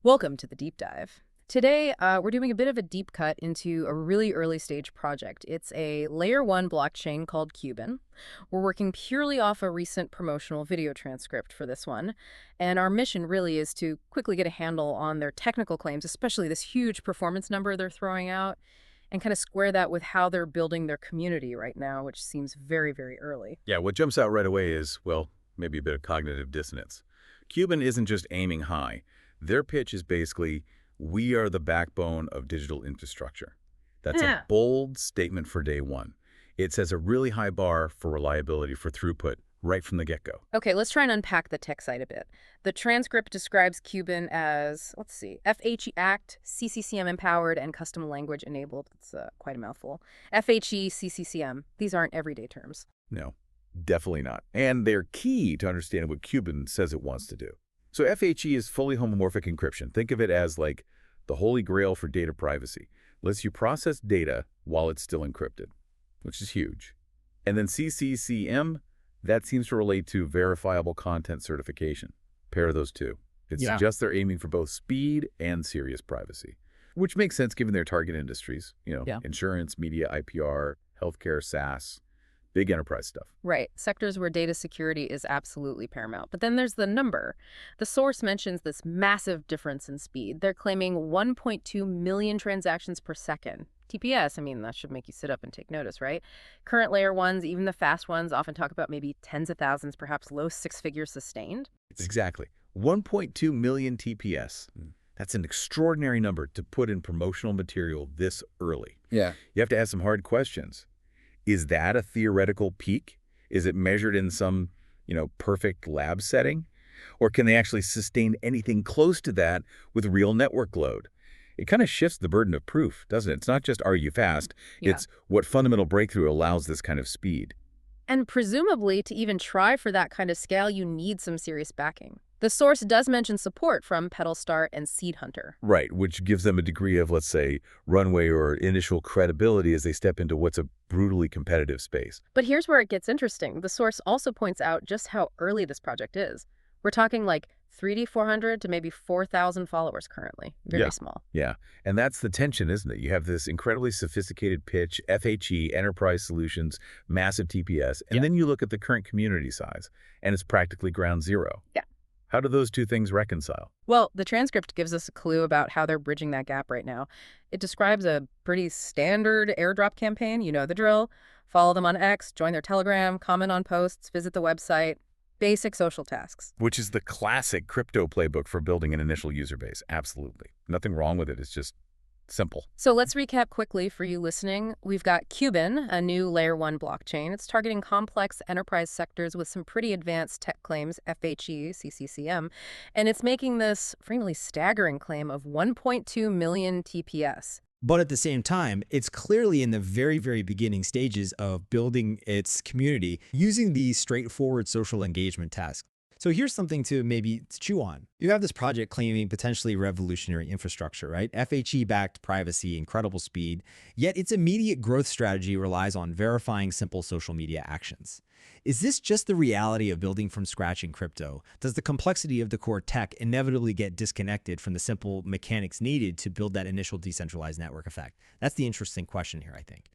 Welcome to the deep dive. Today, we're doing a bit of a deep cut into a really early stage project. It's a layer one blockchain called Cubane. We're working purely off a recent promotional video transcript for this one. And our mission really is to quickly get a handle on their technical claims, especially this huge performance number they're throwing out, and kind of square that with how they're building their community right now, which seems very, very early. Yeah, what jumps out right away is, well, maybe a bit of cognitive dissonance. Cuban isn't just aiming high. Their pitch is basically, we are the backbone of digital infrastructure. That's Yeah. a bold statement for day one. It sets a really high bar for reliability, for throughput, right from the get-go. Okay, let's try and unpack the tech side a bit. The transcript describes Cuban as, let's see, FHE Act, CCCM empowered, and custom language enabled. It's quite a mouthful. FHE, CCCM, these aren't everyday terms. No, definitely not. And they're key to understanding what Cuban says it wants to do. So FHE is fully homomorphic encryption. Think of it as like the holy grail for data privacy. Lets you process data while it's still encrypted, which is huge. And then CCCM, that seems to relate to verifiable content certification. Pair those two. It suggests they're aiming for both speed and serious privacy, which makes sense given their target industries, insurance, media, IPR, healthcare, SaaS, big enterprise stuff. Right, sectors where data security is absolutely paramount. But then there's the number. The source mentions this massive difference in speed. They're claiming 1.2 million transactions per second. TPS, I mean, that should make you sit up and take notice, right? Current layer ones, even the fast ones, often talk about maybe tens of thousands, perhaps low six figures sustained. Exactly. 1.2 million TPS. That's an extraordinary number to put in promotional material this early. Yeah. You have to ask some hard questions. Is that a theoretical peak? Is it measured in some, perfect lab setting? Or can they actually sustain anything close to that with real network load? It kind of shifts the burden of proof, doesn't it? It's not just, are you fast? Yeah. It's what fundamental breakthrough allows this kind of speed. And presumably, to even try for that kind of scale, you need some serious backing. The source does mention support from Pedal Start and Seed Hunter. Right, which gives them a degree of, let's say, runway or initial credibility as they step into what's a brutally competitive space. But here's where it gets interesting. The source also points out just how early this project is. We're talking like 400 to maybe 4,000 followers currently. Very small. Yeah, and that's the tension, isn't it? You have this incredibly sophisticated pitch, FHE, enterprise solutions, massive TPS, and then you look at the current community size, and it's practically ground zero. Yeah. How do those two things reconcile? Well, the transcript gives us a clue about how they're bridging that gap right now. It describes a pretty standard airdrop campaign. You know the drill. Follow them on X, join their Telegram, comment on posts, visit the website. Basic social tasks. Which is the classic crypto playbook for building an initial user base. Absolutely. Nothing wrong with it. It's just simple. So let's recap quickly for you listening. We've got Cubane, a new layer one blockchain. It's targeting complex enterprise sectors with some pretty advanced tech claims, FHE, CCCM, and it's making this frankly staggering claim of 1.2 million TPS. But at the same time, it's clearly in the very, very beginning stages of building its community using these straightforward social engagement tasks. So here's something to maybe chew on. You have this project claiming potentially revolutionary infrastructure, right? FHE-backed privacy, incredible speed, yet its immediate growth strategy relies on verifying simple social media actions. Is this just the reality of building from scratch in crypto? Does the complexity of the core tech inevitably get disconnected from the simple mechanics needed to build that initial decentralized network effect? That's the interesting question here, I think.